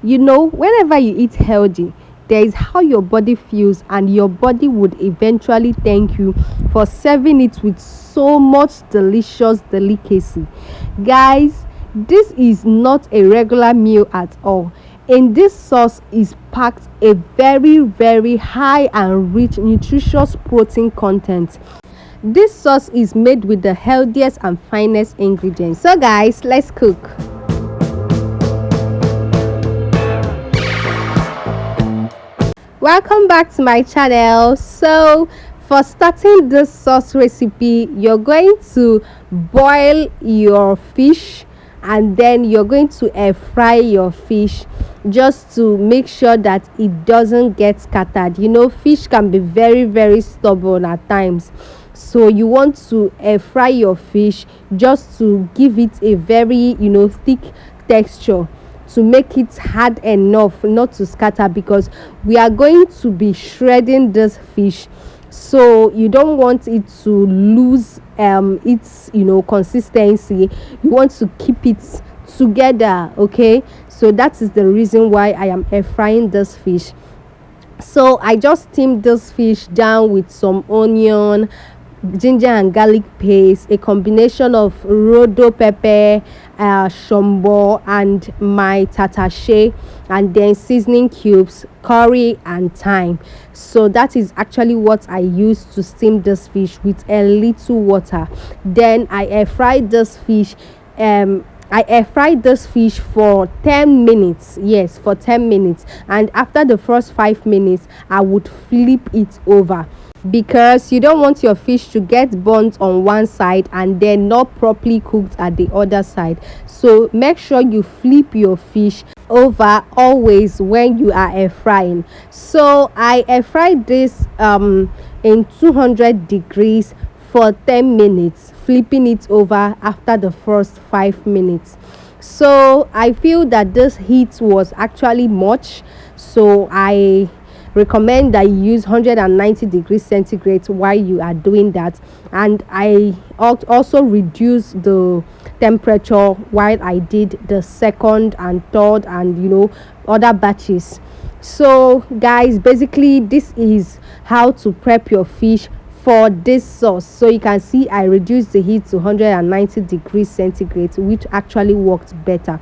Whenever you eat healthy, there is how your body feels, and your body would eventually thank you for serving it with so much delicious delicacy. Guys, this is not a regular meal at all. In this sauce is packed a very, very high and rich nutritious protein content. This sauce is made with the healthiest and finest ingredients. So guys, let's cook. Welcome back to my channel. So for starting this sauce recipe, you're going to boil your fish, and then you're going to air fry your fish, just to make sure that it doesn't get scattered. Fish can be very, very stubborn at times, so you want to air fry your fish just to give it a very thick texture, to make it hard enough not to scatter, because we are going to be shredding this fish, so you don't want it to lose its consistency. You want to keep it together. Okay, so that is the reason why I am air frying this fish. So I just steamed this fish down with some onion, ginger and garlic paste, a combination of rodo pepper, shombo, and my tatashe, and then seasoning cubes, curry, and thyme. So that is actually what I used to steam this fish with a little water. Then I air fried this fish. I air fried this fish for 10 minutes. Yes, for 10 minutes. And after the first 5 minutes, I would flip it over, because you don't want your fish to get burnt on one side and then not properly cooked at the other side. So make sure you flip your fish over always when you are air frying. So I air fried this in 200 degrees for 10 minutes, flipping it over after the first 5 minutes. So I feel that this heat was actually much, so I recommend that you use 190 degrees centigrade while you are doing that. And I also reduce the temperature while I did the second and third and other batches. So guys, basically this is how to prep your fish for this sauce. So you can see I reduced the heat to 190 degrees centigrade, which actually worked better.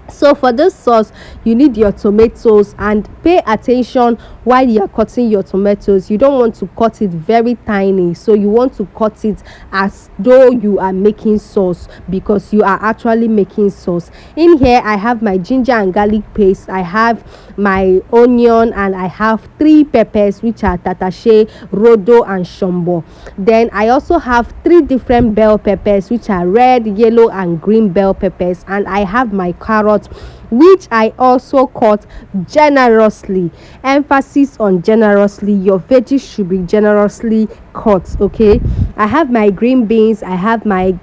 So for this sauce, you need your tomatoes, and pay attention while you are cutting your tomatoes. You don't want to cut it very tiny, so you want to cut it as though you are making sauce, because you are actually making sauce. In here I have my ginger and garlic paste, I have my onion, and I have 3 peppers, which are tatashe, rodo, and shombo. Then I also have 3 different bell peppers, which are red, yellow, and green bell peppers. And I have my carrot, which I also cut generously. Emphasis on generously. Your veggies should be generously cut. Okay, I have my green beans, I have my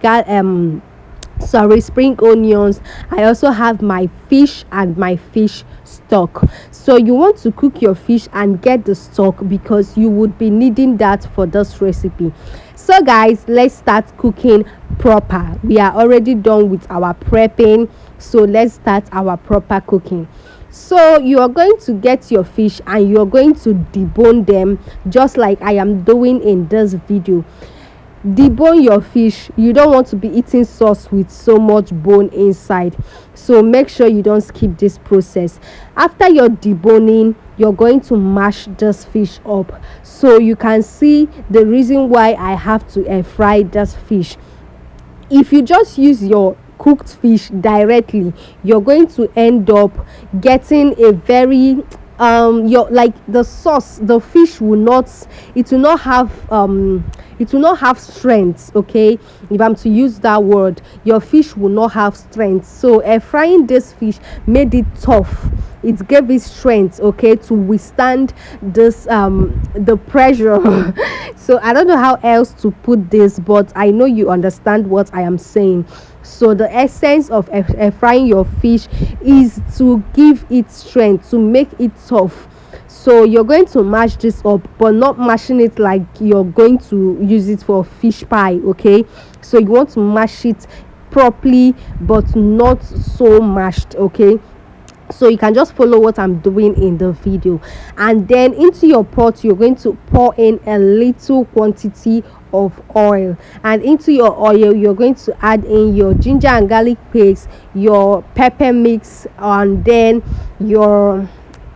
spring onions, I also have my fish and my fish stock. So you want to cook your fish and get the stock, because you would be needing that for this recipe. So guys, let's start cooking proper. We are already done with our prepping, so let's start our proper cooking. So you are going to get your fish and you are going to debone them, just like I am doing in this video. Debone your fish. You don't want to be eating sauce with so much bone inside, so make sure you don't skip this process. After your deboning, you're going to mash this fish up. So you can see the reason why I have to air fry this fish. If you just use your cooked fish directly, you're going to end up getting a very the sauce, the fish will not have strength. Okay, if I'm to use that word, your fish will not have strength. So air frying this fish made it tough. It gave it strength, okay, to withstand this the pressure. So I don't know how else to put this, but I know you understand what I am saying. So the essence of air frying your fish is to give it strength, to make it tough. So you're going to mash this up, but not mashing it like you're going to use it for fish pie. Okay, so you want to mash it properly, but not so mashed. Okay, So you can just follow what I'm doing in the video. And then into your pot, you're going to pour in a little quantity of oil, and into your oil you're going to add in your ginger and garlic paste, your pepper mix, and then your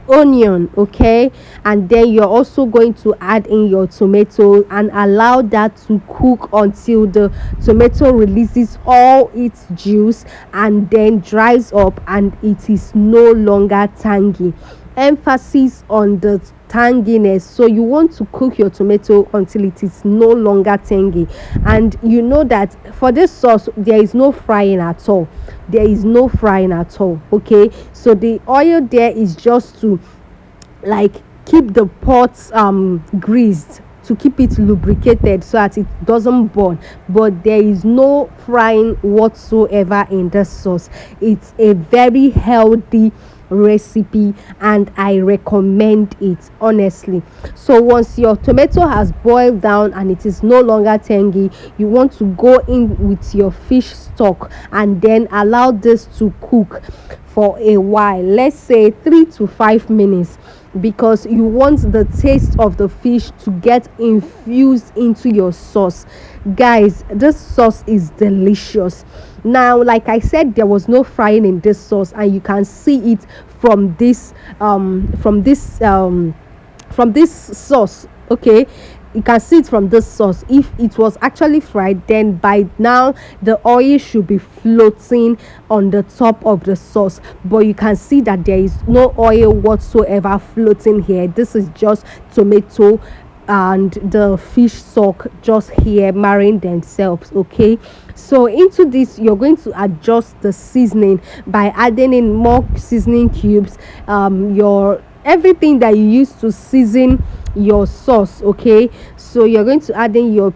onion. Okay, and then you're also going to add in your tomato and allow that to cook until the tomato releases all its juice and then dries up and it is no longer tangy. Emphasis on the tanginess. So you want to cook your tomato until it is no longer tangy. And you know that for this sauce there is no frying at all. There is no frying at all. Okay, so the oil there is just to like keep the pots greased, to keep it lubricated so that it doesn't burn, but there is no frying whatsoever in the sauce. It's a very healthy recipe and I recommend it honestly. So once your tomato has boiled down and it is no longer tangy, you want to go in with your fish stock and then allow this to cook for a while, let's say 3 to 5 minutes, because you want the taste of the fish to get infused into your sauce. Guys, this sauce is delicious. Now, like I said, there was no frying in this sauce, and you can see it from this sauce. Okay, you can see it from this sauce. If it was actually fried, then by now the oil should be floating on the top of the sauce, but you can see that there is no oil whatsoever floating here. This is just tomato and the fish stock just here marrying themselves. Okay, so into this you're going to adjust the seasoning by adding in more seasoning cubes, your everything that you use to season your sauce. Okay, so you're going to add in your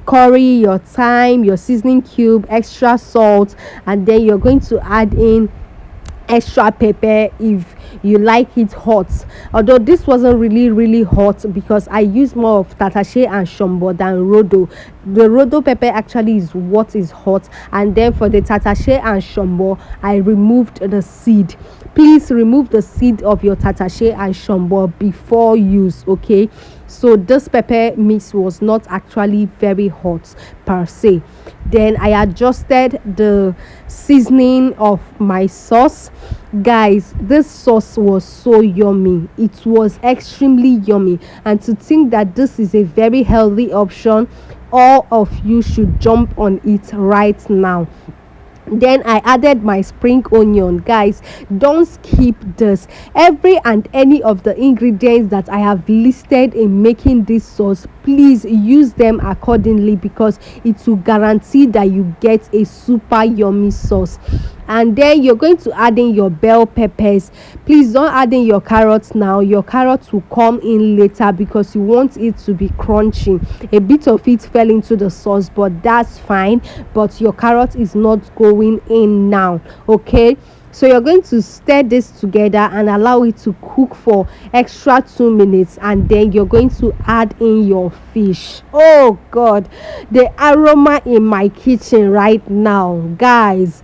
curry, your thyme, your seasoning cube, extra salt, and then you're going to add in extra pepper if you like it hot, although this wasn't really hot because I use more of tatache and shombo than rodo. The rodo pepper actually is what is hot, and then for the tatache and shombo I removed the seed. Please remove the seed of your tatache and shombo before use. Okay, so this pepper mix was not actually very hot per se. Then I adjusted the seasoning of my sauce. Guys, this sauce was so yummy. It was extremely yummy, and to think that this is a very healthy option, all of you should jump on it right now. Then I added my spring onion. Guys, don't skip this. Every and any of the ingredients that I have listed in making this sauce, please use them accordingly, because it will guarantee that you get a super yummy sauce. And then you're going to add in your bell peppers. Please don't add in your carrots now. Your carrots will come in later because you want it to be crunchy. A bit of it fell into the sauce, but that's fine. But your carrot is not going in now. Okay, so you're going to stir this together and allow it to cook for extra 2 minutes, and then you're going to add in your fish. Oh god, the aroma in my kitchen right now, guys,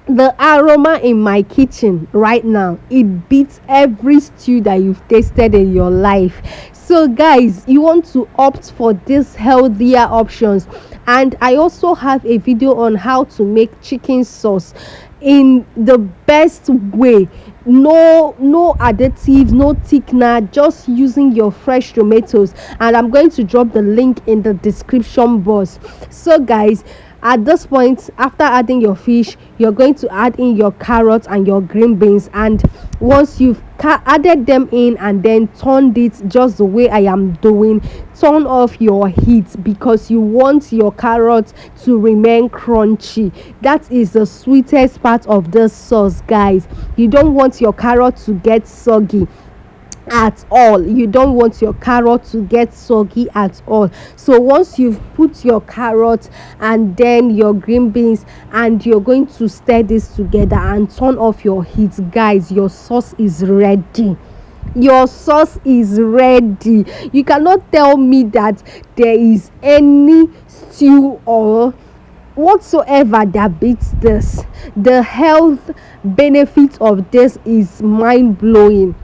the aroma in my kitchen right now, it beats every stew that you've tasted in your life. So guys, you want to opt for these healthier options, and I also have a video on how to make chicken sauce in the best way. No additive, no thickener, just using your fresh tomatoes, and I'm going to drop the link in the description box. So guys, at this point, after adding your fish, you're going to add in your carrots and your green beans, and once you've added them in and then turned it just the way I am doing, turn off your heat, because you want your carrots to remain crunchy. That is the sweetest part of this sauce, guys. You don't want your carrot to get soggy at all. You don't want your carrot to get soggy at all. So once you've put your carrot and then your green beans, and you're going to stir this together and turn off your heat, guys, your sauce is ready. Your sauce is ready. You cannot tell me that there is any stew or whatsoever that beats this. The health benefit of this is mind blowing.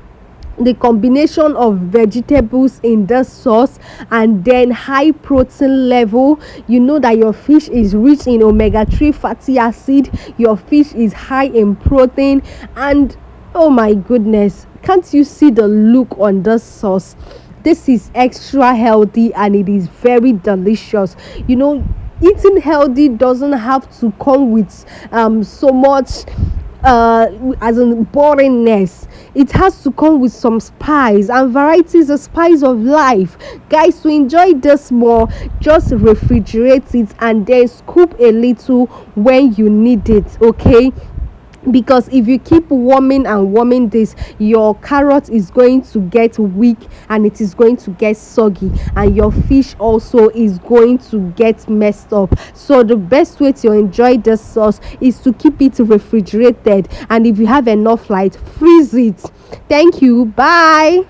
The combination of vegetables in the sauce and then high protein level, you know that your fish is rich in omega-3 fatty acid, your fish is high in protein, and oh my goodness, can't you see the look on the sauce? This is extra healthy and it is very delicious. You know, eating healthy doesn't have to come with so much as in boringness. It has to come with some spice, and variety is the spice of life. Guys, to enjoy this more, just refrigerate it and then scoop a little when you need it, okay? Because if you keep warming and warming this, your carrot is going to get weak and it is going to get soggy, and your fish also is going to get messed up. So the best way to enjoy this sauce is to keep it refrigerated, and if you have enough light, freeze it. Thank you, bye.